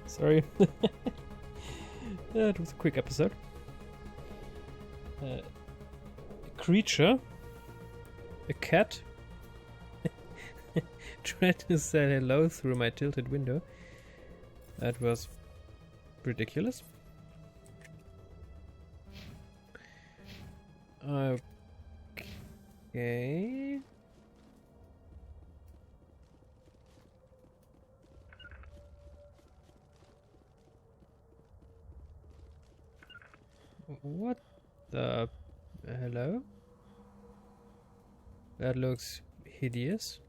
Sorry. That was a quick episode. A creature. A cat. Tried to say hello through my tilted window. That was ridiculous. Okay. What the... hello? That looks hideous.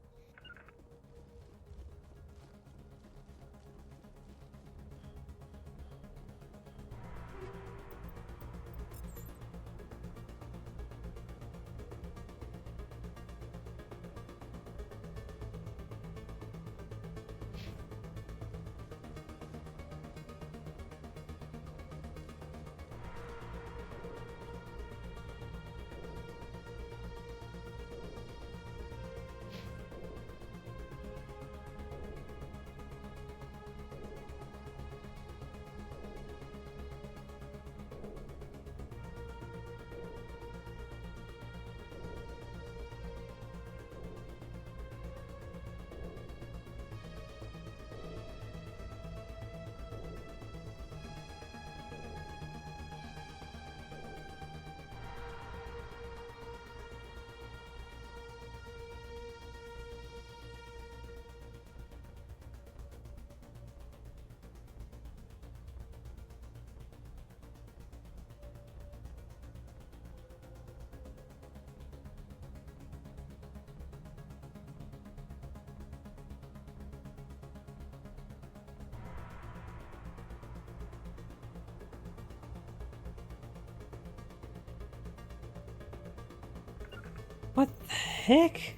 What the heck?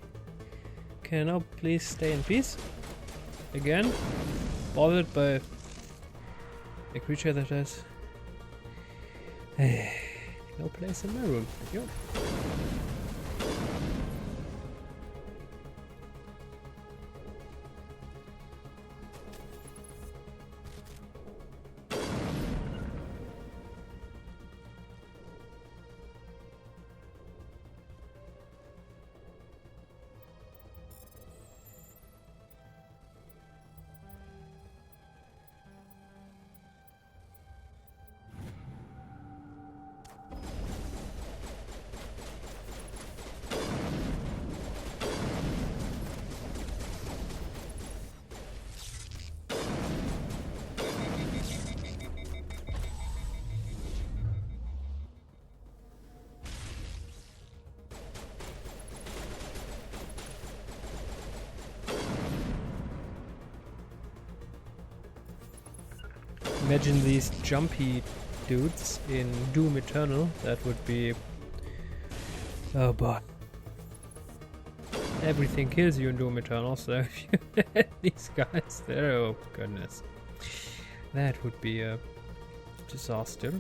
Can I now please stay in peace? Again? Bothered by a creature that has no place in my room. Thank you. Imagine these jumpy dudes in Doom Eternal. That would be... oh boy. Everything kills you in Doom Eternal, so if you had these guys there, oh goodness. That would be a disaster.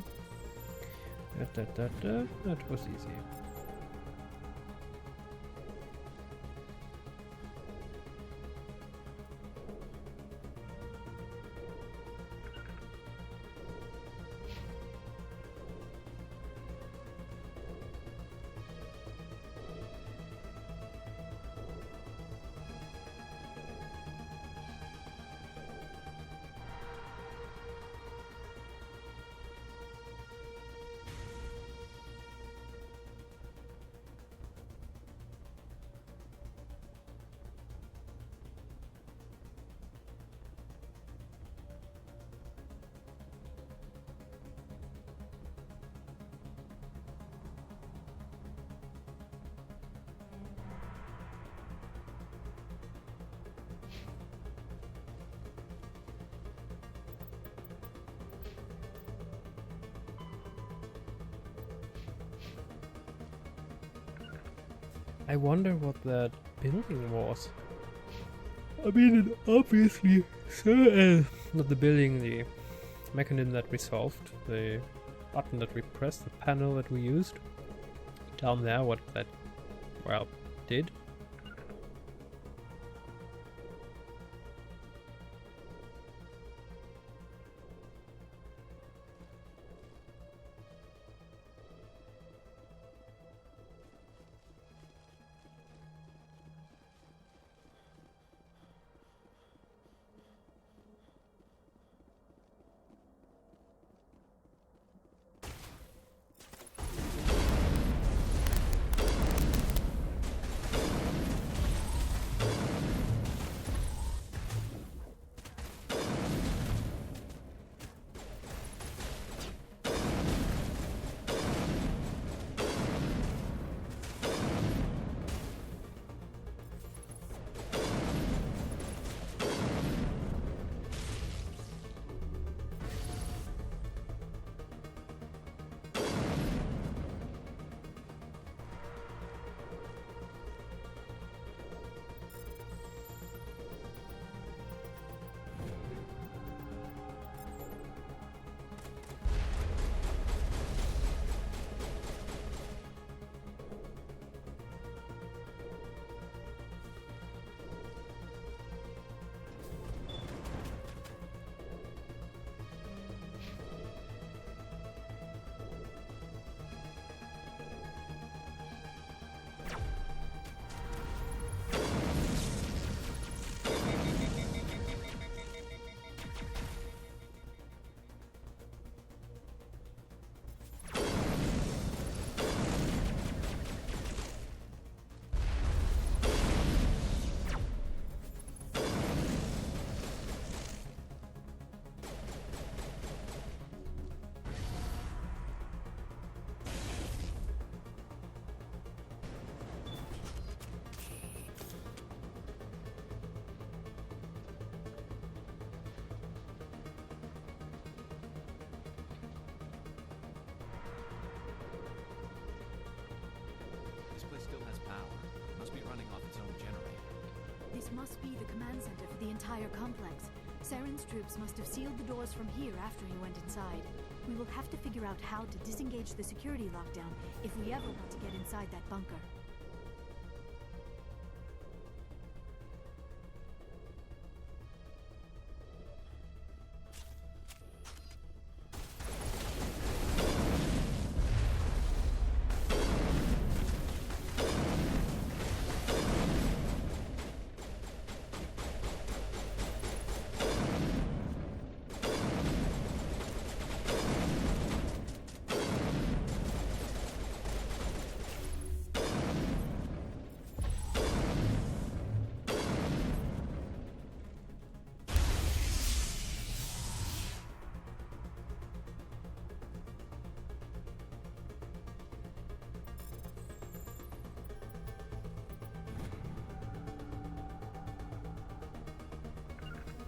That was easy. I wonder what that building was. I mean, it obviously... not the building, the mechanism that we solved, the button that we pressed, the panel that we used. Down there, what that, well, did. entire complex. Saren's troops must have sealed the doors from here after he went inside. We will have to figure out how to disengage the security lockdown if we ever want to get inside that bunker.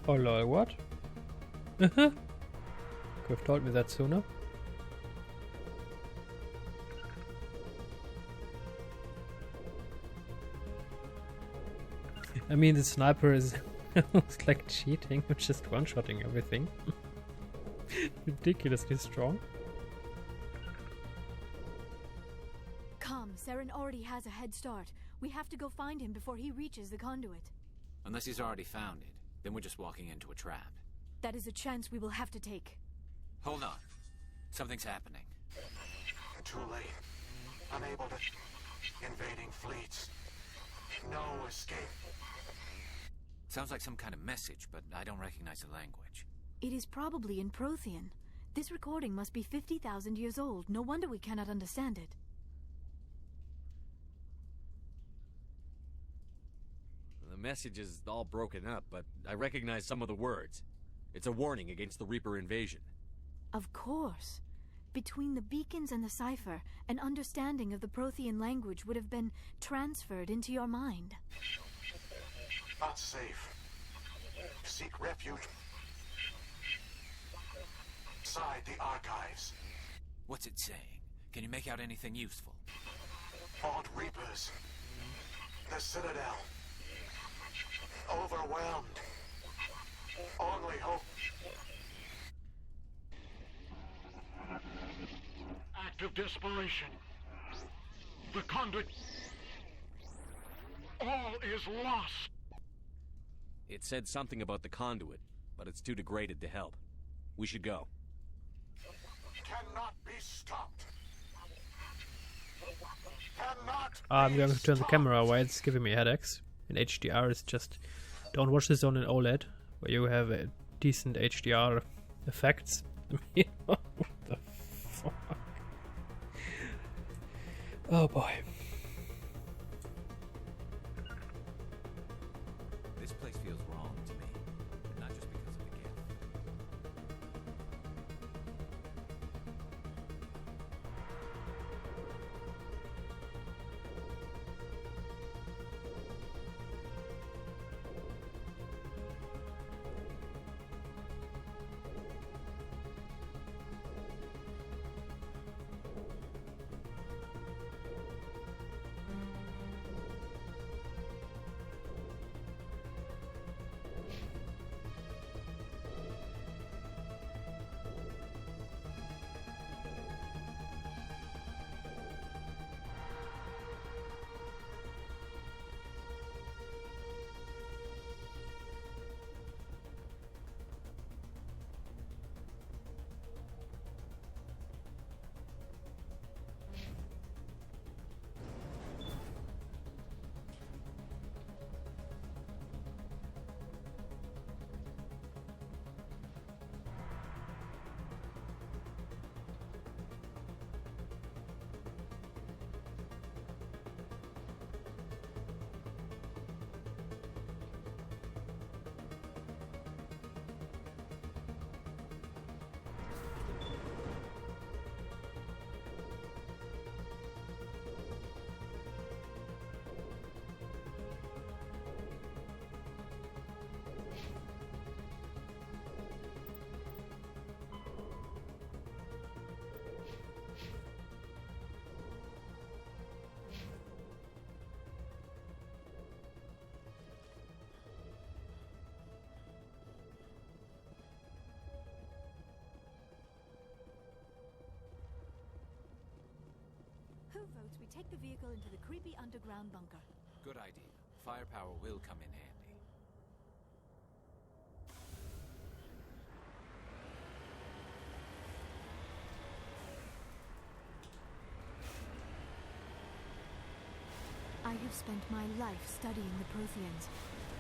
Oh lol, what? Could have told me that sooner. I mean, the sniper is almost like cheating, just one-shotting everything. Ridiculously strong. Come, Saren already has a head start. We have to go find him before he reaches the conduit. Unless he's already found it, then we're just walking into a trap. That is a chance we will have to take. Hold on. Something's happening. Too late. Unable to... Invading fleets. No escape. Sounds like some kind of message, but I don't recognize the language. It is probably in Prothean. This recording must be 50,000 years old. No wonder we cannot understand it. The message is all broken up, but I recognize some of the words. It's a warning against the Reaper invasion. Of course. Between the beacons and the cipher, an understanding of the Prothean language would have been transferred into your mind. Not safe. Seek refuge inside the archives. What's it saying? Can you make out anything useful? Fought Reapers. The Citadel. Overwhelmed. Only hope. Act of desperation. The conduit. All is lost. It said something about the conduit, but it's too degraded to help. We should go. Cannot be stopped. Cannot I'm be going to turn the stopped. camera away, it's giving me headaches. In HDR, it's just... Don't watch this on an OLED, where you have a decent HDR effects. What the fuck? Oh boy. This place feels wrong to me, but not just because of the gift. Who votes we take the vehicle into the creepy underground bunker? Good idea. Firepower will come in handy. I have spent my life studying the Protheans,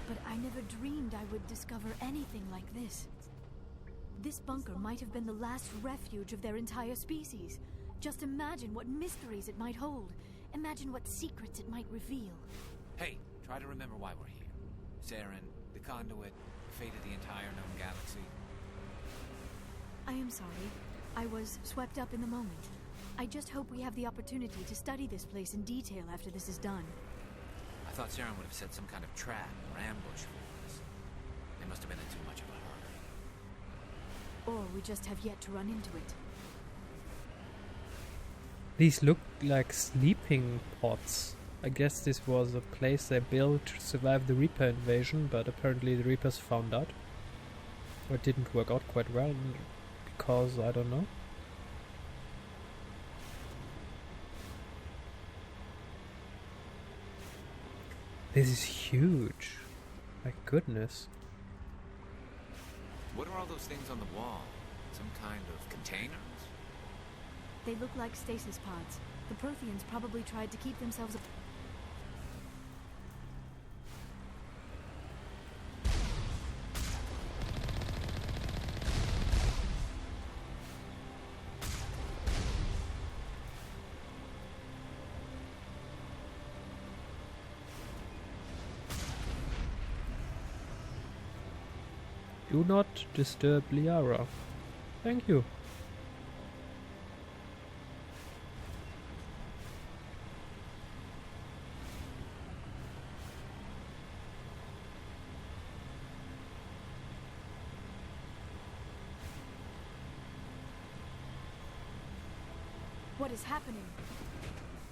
but I never dreamed I would discover anything like this. This bunker might have been the last refuge of their entire species. Just imagine what mysteries it might hold. Imagine what secrets it might reveal. Hey, try to remember why we're here. Saren, the conduit, the fate of the entire known galaxy. I am sorry. I was swept up in the moment. I just hope we have the opportunity to study this place in detail after this is done. I thought Saren would have set some kind of trap or ambush for us. They must have been in too much of a hurry. Or we just have yet to run into it. These look like sleeping pods. I guess this was a place they built to survive the Reaper invasion, but apparently the Reapers found out. Or it didn't work out quite well, because I don't know. This is huge. My goodness. What are all those things on the wall? Some kind of containers? They look like stasis pods. The Protheans probably tried to keep themselves up. Do not disturb Liara. Thank you. What is happening?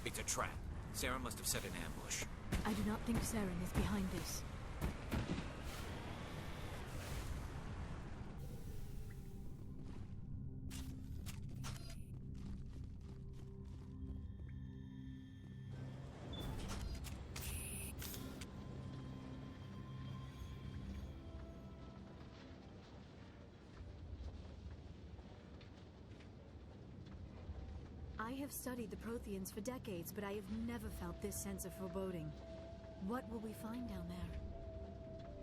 It's a trap. Saren must have set an ambush. I do not think Saren is behind this. I have studied the Protheans for decades, but I have never felt this sense of foreboding. What will we find down there?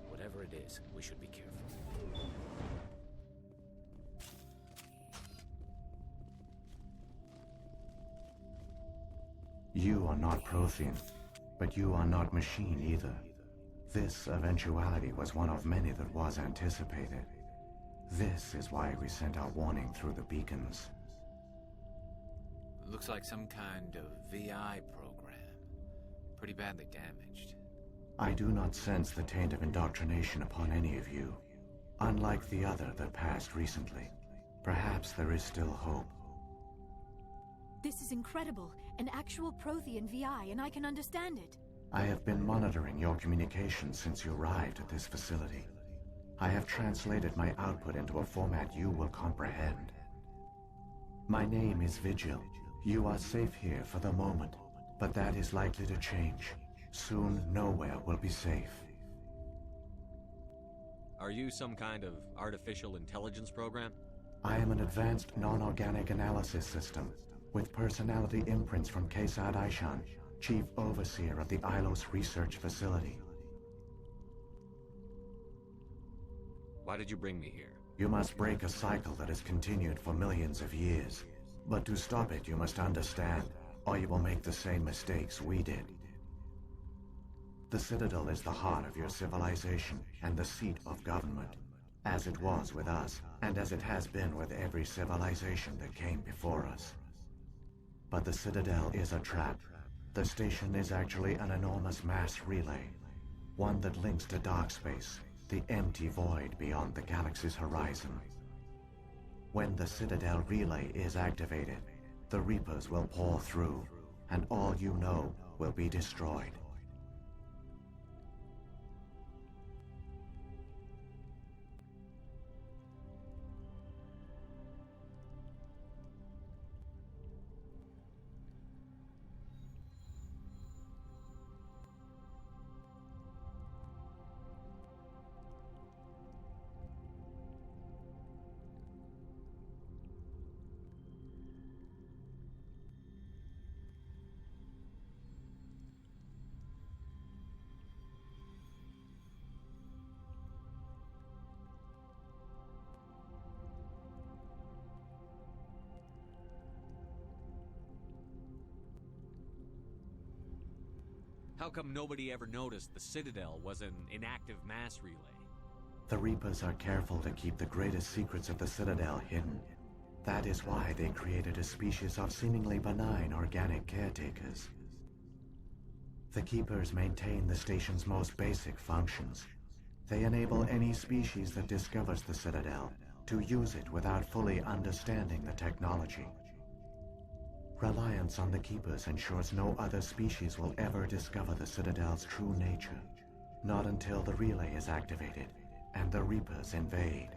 Whatever it is, we should be careful. You are not Prothean, but you are not machine either. This eventuality was one of many that was anticipated. This is why we sent our warning through the beacons. Looks like some kind of VI program. Pretty badly damaged. I do not sense the taint of indoctrination upon any of you. Unlike the other that passed recently. Perhaps there is still hope. This is incredible. An actual Prothean VI, and I can understand it. I have been monitoring your communications since you arrived at this facility. I have translated my output into a format you will comprehend. My name is Vigil. You are safe here for the moment, but that is likely to change. Soon, nowhere will be safe. Are you some kind of artificial intelligence program? I am an advanced non-organic analysis system, with personality imprints from Kesad Aishan, Chief Overseer of the Ilos Research Facility. Why did you bring me here? You must break a cycle that has continued for millions of years. But to stop it, you must understand, or you will make the same mistakes we did. The Citadel is the heart of your civilization and the seat of government, as it was with us, and as it has been with every civilization that came before us. But the Citadel is a trap. The station is actually an enormous mass relay, one that links to dark space, the empty void beyond the galaxy's horizon. When the Citadel relay is activated, the Reapers will pour through, and all you know will be destroyed. How come nobody ever noticed the Citadel was an inactive mass relay? The Reapers are careful to keep the greatest secrets of the Citadel hidden. That is why they created a species of seemingly benign organic caretakers. The Keepers maintain the station's most basic functions. They enable any species that discovers the Citadel to use it without fully understanding the technology. Reliance on the Keepers ensures no other species will ever discover the Citadel's true nature. Not until the relay is activated and the Reapers invade.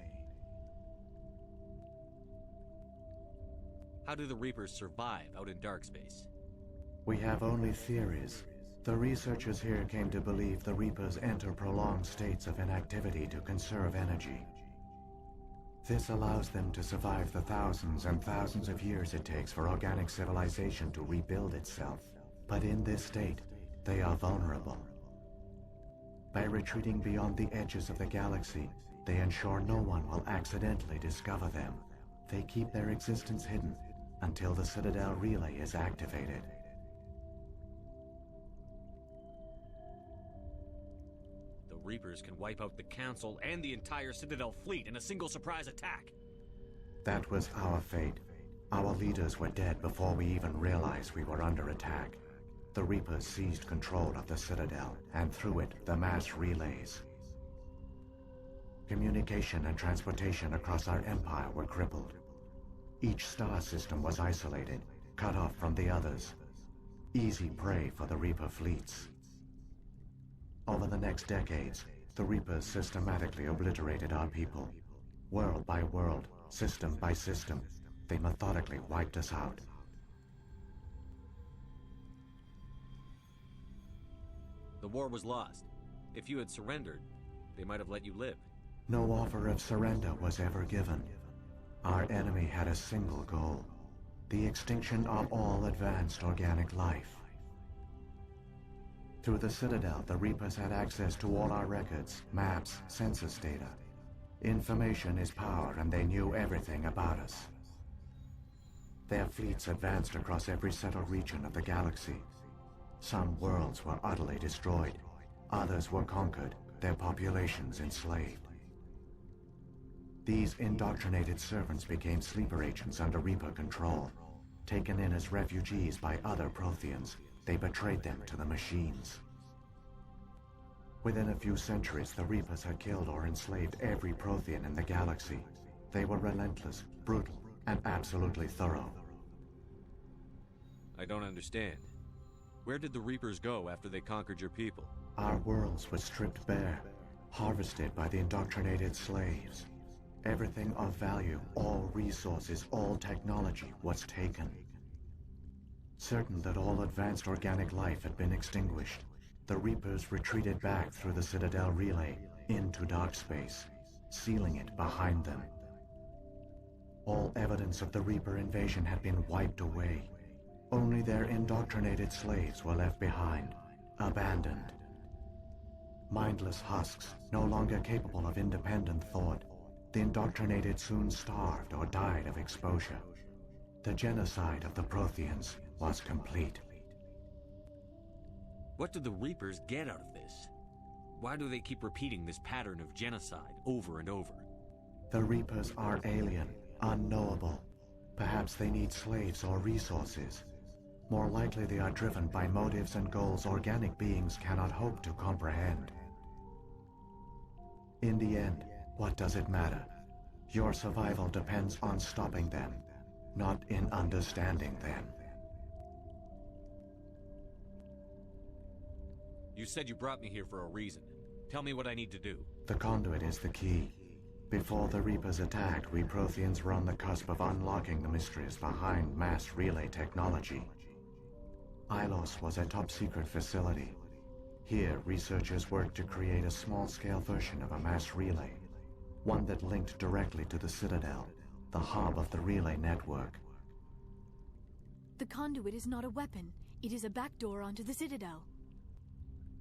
How do the Reapers survive out in dark space? We have only theories. The researchers here came to believe the Reapers enter prolonged states of inactivity to conserve energy. This allows them to survive the thousands and thousands of years it takes for organic civilization to rebuild itself. But in this state, they are vulnerable. By retreating beyond the edges of the galaxy, they ensure no one will accidentally discover them. They keep their existence hidden until the Citadel relay is activated. The Reapers can wipe out the Council and the entire Citadel fleet in a single surprise attack. That was our fate. Our leaders were dead before we even realized we were under attack. The Reapers seized control of the Citadel, and through it, the mass relays. Communication and transportation across our empire were crippled. Each star system was isolated, cut off from the others. Easy prey for the Reaper fleets. Over the next decades, the Reapers systematically obliterated our people. World by world, system by system, they methodically wiped us out. The war was lost. If you had surrendered, they might have let you live. No offer of surrender was ever given. Our enemy had a single goal: the extinction of all advanced organic life. Through the Citadel, the Reapers had access to all our records, maps, census data. Information is power, and they knew everything about us. Their fleets advanced across every settled region of the galaxy. Some worlds were utterly destroyed. Others were conquered, their populations enslaved. These indoctrinated servants became sleeper agents under Reaper control. Taken in as refugees by other Protheans, they betrayed them to the machines. Within a few centuries, the Reapers had killed or enslaved every Prothean in the galaxy. They were relentless, brutal, and absolutely thorough. I don't understand. Where did the Reapers go after they conquered your people? Our worlds were stripped bare, harvested by the indoctrinated slaves. Everything of value, all resources, all technology was taken. Certain that all advanced organic life had been extinguished, the Reapers retreated back through the Citadel relay into dark space, sealing it behind them. All evidence of the Reaper invasion had been wiped away. Only their indoctrinated slaves were left behind, abandoned. Mindless husks, no longer capable of independent thought, the indoctrinated soon starved or died of exposure. The genocide of the Protheans was complete. What do the Reapers get out of this? Why do they keep repeating this pattern of genocide over and over? The Reapers are alien, unknowable. Perhaps they need slaves or resources. More likely they are driven by motives and goals organic beings cannot hope to comprehend. In the end, what does it matter? Your survival depends on stopping them, not in understanding them. You said you brought me here for a reason. Tell me what I need to do. The conduit is the key. Before the Reapers attacked, we Protheans were on the cusp of unlocking the mysteries behind mass relay technology. Ilos was a top-secret facility. Here, researchers worked to create a small-scale version of a mass relay, one that linked directly to the Citadel, the hub of the relay network. The conduit is not a weapon. It is a backdoor onto the Citadel.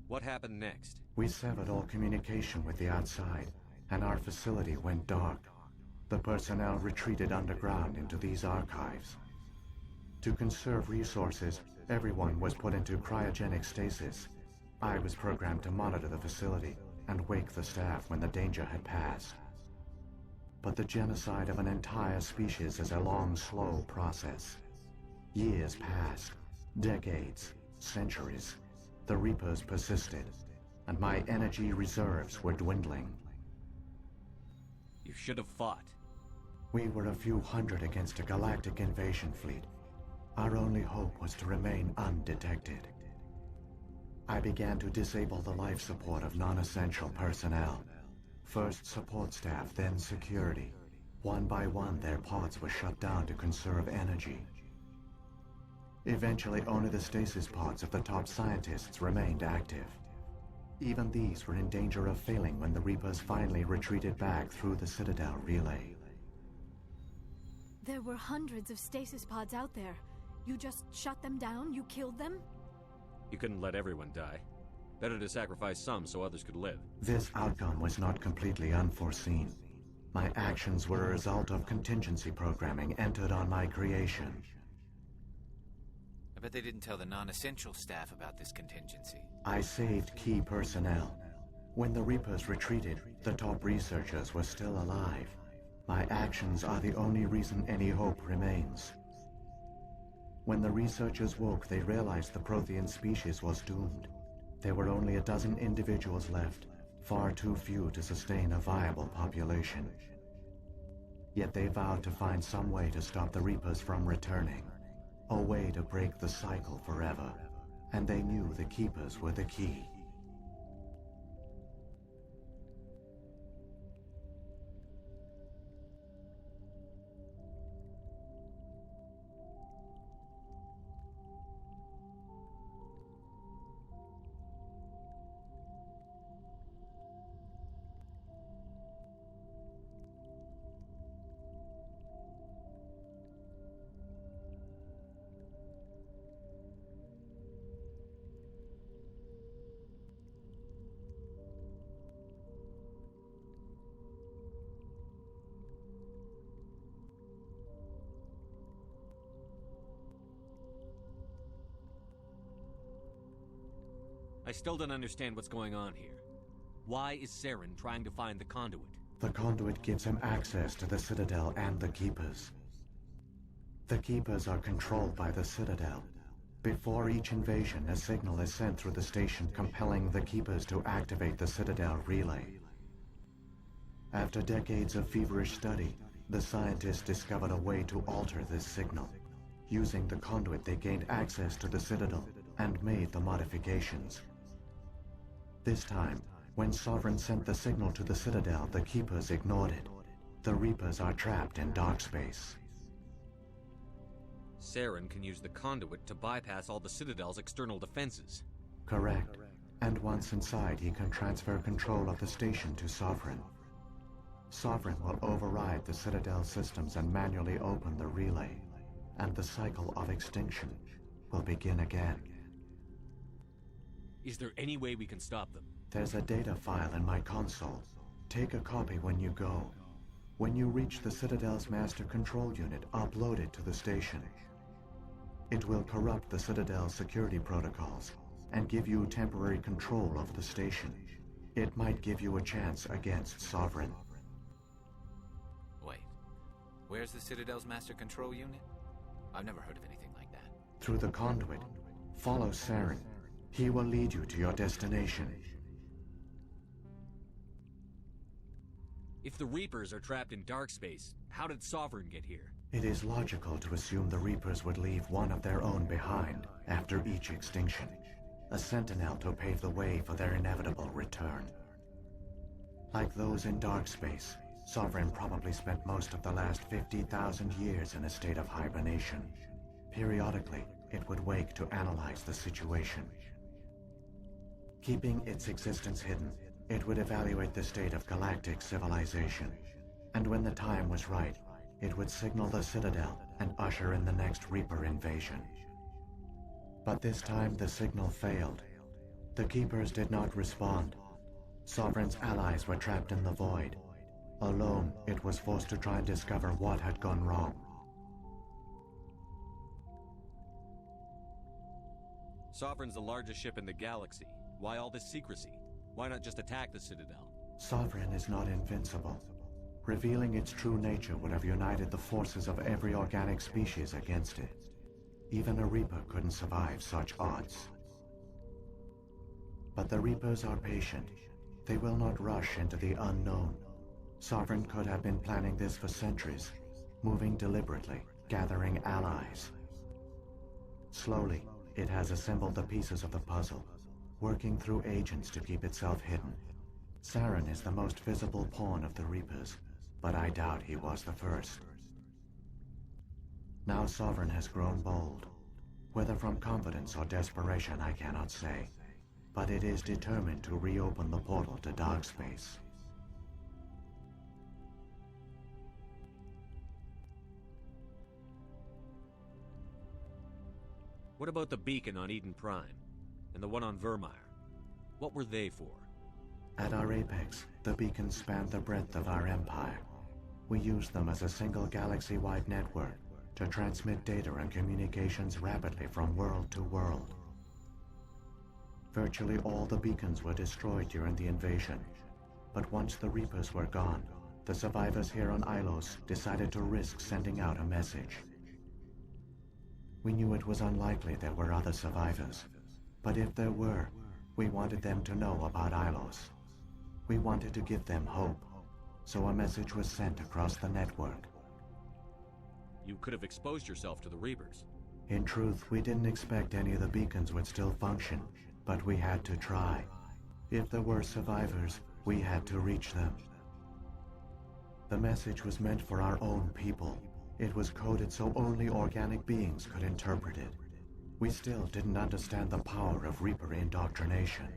What happened next? We severed all communication with the outside, and our facility went dark. The personnel retreated underground into these archives. To conserve resources, everyone was put into cryogenic stasis. I was programmed to monitor the facility and wake the staff when the danger had passed. But the genocide of an entire species is a long, slow process. Years passed, decades, centuries. The Reapers persisted, and my energy reserves were dwindling. You should have fought. We were a few hundred against a galactic invasion fleet. Our only hope was to remain undetected. I began to disable the life support of non-essential personnel. First support staff, then security. One by one, their pods were shut down to conserve energy. Eventually, only the stasis pods of the top scientists remained active. Even these were in danger of failing when the Reapers finally retreated back through the Citadel relay. There were hundreds of stasis pods out there. You just shut them down? You killed them? You couldn't let everyone die. Better to sacrifice some so others could live. This outcome was not completely unforeseen. My actions were a result of contingency programming entered on my creation. I bet they didn't tell the non-essential staff about this contingency. I saved key personnel. When the Reapers retreated, the top researchers were still alive. My actions are the only reason any hope remains. When the researchers woke, they realized the Prothean species was doomed. There were only a dozen individuals left, far too few to sustain a viable population. Yet they vowed to find some way to stop the Reapers from returning, a way to break the cycle forever, and they knew the Keepers were the key. I still don't understand what's going on here. Why is Saren trying to find the conduit? The conduit gives him access to the Citadel and the Keepers. The Keepers are controlled by the Citadel. Before each invasion, a signal is sent through the station compelling the Keepers to activate the Citadel relay. After decades of feverish study, the scientists discovered a way to alter this signal. Using the conduit, they gained access to the Citadel and made the modifications. This time, when Sovereign sent the signal to the Citadel, the Keepers ignored it. The Reapers are trapped in dark space. Saren can use the conduit to bypass all the Citadel's external defenses. Correct. And once inside, he can transfer control of the station to Sovereign. Sovereign will override the Citadel systems and manually open the relay, and the cycle of extinction will begin again. Is there any way we can stop them? There's a data file in my console. Take a copy when you go. When you reach the Citadel's master control unit, upload it to the station. It will corrupt the Citadel's security protocols and give you temporary control of the station. It might give you a chance against Sovereign. Wait, where's the Citadel's master control unit? I've never heard of anything like that. Through the conduit, follow Saren. He will lead you to your destination. If the Reapers are trapped in dark space, how did Sovereign get here? It is logical to assume the Reapers would leave one of their own behind after each extinction. A sentinel to pave the way for their inevitable return. Like those in dark space, Sovereign probably spent most of the last 50,000 years in a state of hibernation. Periodically, it would wake to analyze the situation. Keeping its existence hidden, it would evaluate the state of galactic civilization. And when the time was right, it would signal the Citadel and usher in the next Reaper invasion. But this time the signal failed. The Keepers did not respond. Sovereign's allies were trapped in the void. Alone, it was forced to try and discover what had gone wrong. Sovereign's the largest ship in the galaxy. Why all this secrecy? Why not just attack the Citadel? Sovereign is not invincible. Revealing its true nature would have united the forces of every organic species against it. Even a Reaper couldn't survive such odds. But the Reapers are patient. They will not rush into the unknown. Sovereign could have been planning this for centuries, moving deliberately, gathering allies. Slowly, it has assembled the pieces of the puzzle, working through agents to keep itself hidden. Saren is the most visible pawn of the Reapers, but I doubt he was the first. Now Sovereign has grown bold. Whether from confidence or desperation, I cannot say. But it is determined to reopen the portal to dark space. What about the beacon on Eden Prime? And the one on Vermeer? What were they for? At our apex, the beacons spanned the breadth of our empire. We used them as a single galaxy-wide network to transmit data and communications rapidly from world to world. Virtually all the beacons were destroyed during the invasion, but once the Reapers were gone, the survivors here on Ilos decided to risk sending out a message. We knew it was unlikely there were other survivors, but if there were, we wanted them to know about Ilos. We wanted to give them hope, so a message was sent across the network. You could have exposed yourself to the Reapers. In truth, we didn't expect any of the beacons would still function, but we had to try. If there were survivors, we had to reach them. The message was meant for our own people. It was coded so only organic beings could interpret it. We still didn't understand the power of Reaper indoctrination.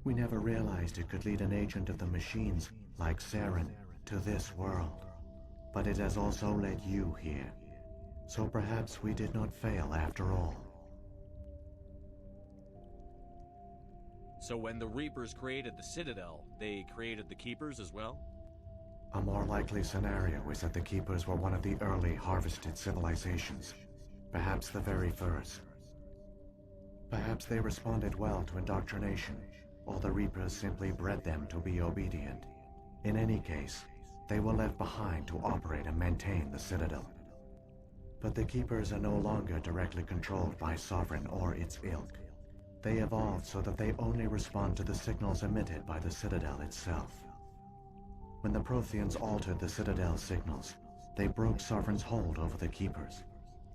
We never realized it could lead an agent of the machines, like Saren, to this world. But it has also led you here. So perhaps we did not fail after all. So when the Reapers created the Citadel, they created the Keepers as well? A more likely scenario is that the Keepers were one of the early harvested civilizations. Perhaps the very first. Perhaps they responded well to indoctrination, or the Reapers simply bred them to be obedient. In any case, they were left behind to operate and maintain the Citadel. But the Keepers are no longer directly controlled by Sovereign or its ilk. They evolved so that they only respond to the signals emitted by the Citadel itself. When the Protheans altered the Citadel's signals, they broke Sovereign's hold over the Keepers.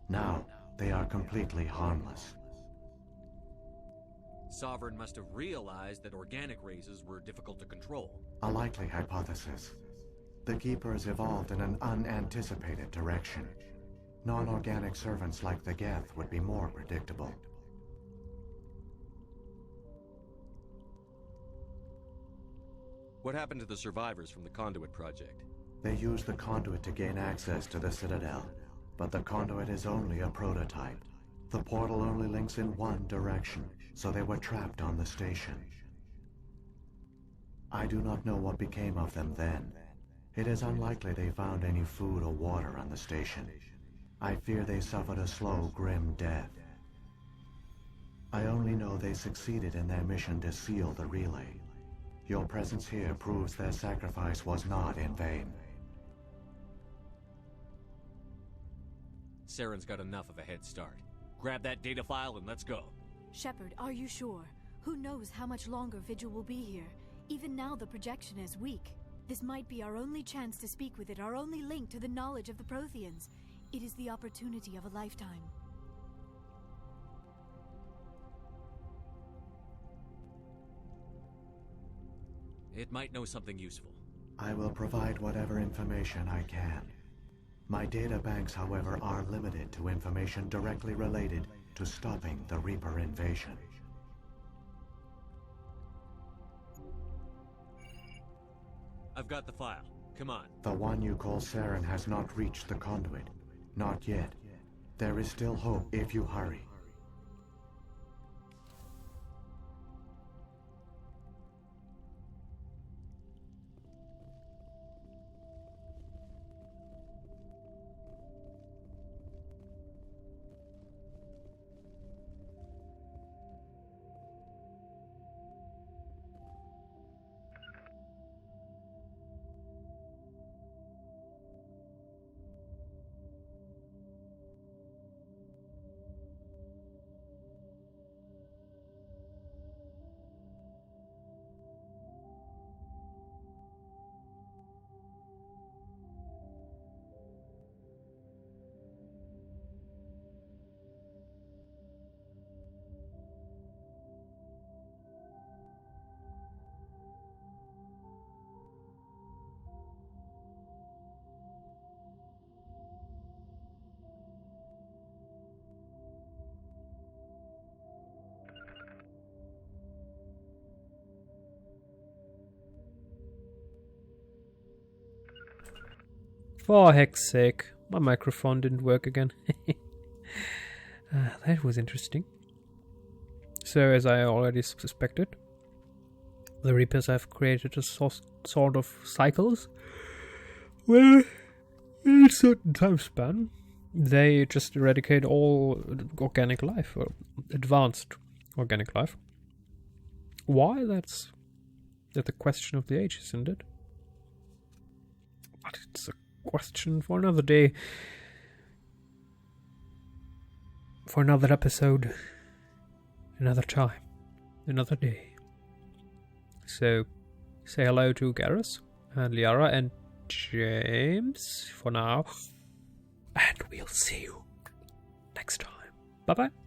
Now, they are completely harmless. Sovereign must have realized that organic races were difficult to control. A likely hypothesis. The Keepers evolved in an unanticipated direction. Non-organic servants like the Geth would be more predictable. What happened to the survivors from the Conduit project? They used the conduit to gain access to the Citadel, but the conduit is only a prototype. The portal only links in one direction, so they were trapped on the station. I do not know what became of them then. It is unlikely they found any food or water on the station. I fear they suffered a slow, grim death. I only know they succeeded in their mission to seal the relay. Your presence here proves their sacrifice was not in vain. Saren's got enough of a head start. Grab that data file and let's go. Shepard, are you sure? Who knows how much longer Vigil will be here? Even now the projection is weak. This might be our only chance to speak with it, our only link to the knowledge of the Protheans. It is the opportunity of a lifetime. It might know something useful. I will provide whatever information I can. My data banks, however, are limited to information directly related to stopping the Reaper invasion. I've got the file. Come on. The one you call Saren has not reached the conduit. Not yet. There is still hope if you hurry. For heck's sake, my microphone didn't work again. That was interesting. So, as I already suspected, the Reapers have created a sort of cycles where, in a certain time span, they just eradicate all organic life, or advanced organic life. Why? That's the question of the age, isn't it? But it's a question for another day, for another episode, another time, another day. So, say hello to Garrus and Liara and James for now, and we'll see you next time. Bye bye.